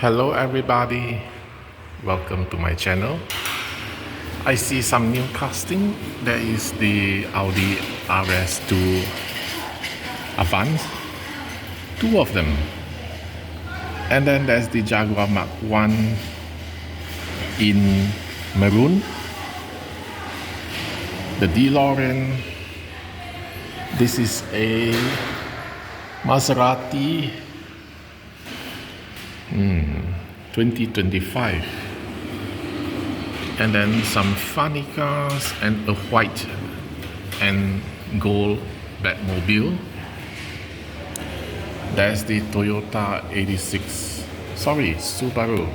Hello everybody, welcome to my channel. I see some new casting. There is the Audi RS2 Avant, two of them. And then there's the Jaguar Mark 1 in maroon. The DeLorean. This is a Maserati 2025, and then some funny cars and a white and gold Batmobile. There's the Toyota 86, Subaru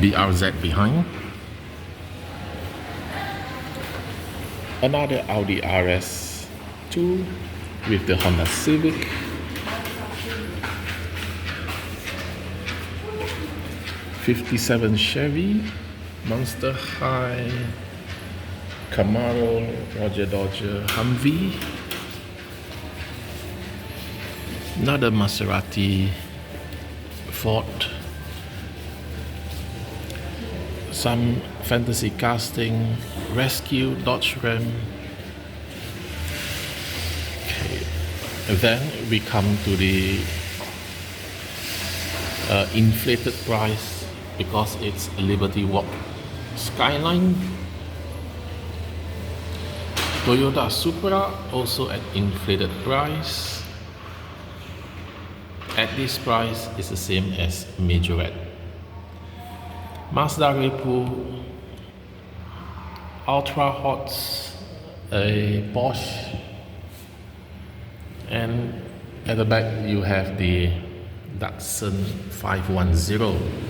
BRZ behind. Another Audi RS2 with the Honda Civic. '57 Chevy, Monster High, Camaro, Roger Dodger, Humvee. Another Maserati, Ford. Some fantasy casting, Rescue, Dodge Ram. Okay. Then we come to the inflated price, because it's a Liberty Walk Skyline. Toyota Supra, also at inflated price. At this price, it's the same as Majorette. Mazda Repo, Ultra Hot, a Porsche, and at the back you have the Datsun 510.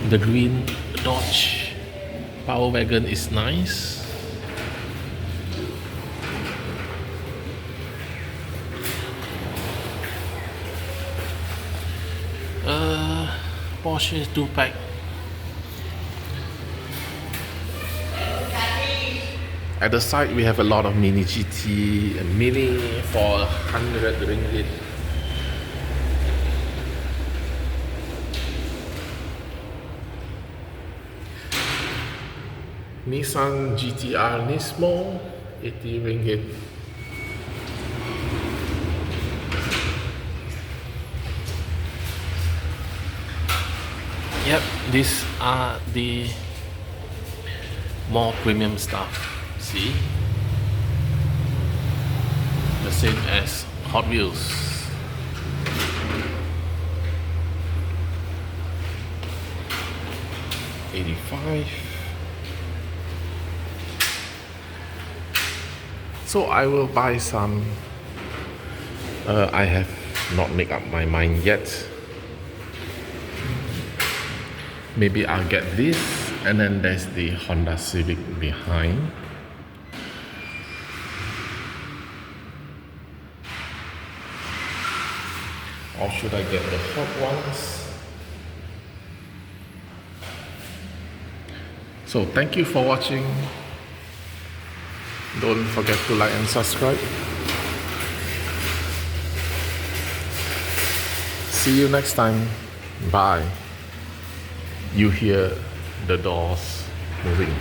The green Dodge Power Wagon is nice. Porsche 2-pack. At the side we have a lot of Mini GT and Mini for 100 ringgit. Nissan GTR Nismo, 80 ringgit. Yep, these are the more premium stuff. See? The same as Hot Wheels. $85. So I will buy some. I have not made up my mind yet. Maybe I'll get this, and then there's the Honda Civic behind. Or should I get the hot ones? So thank you for watching. Don't forget to like and subscribe. See you next time. Bye. You hear the doors moving.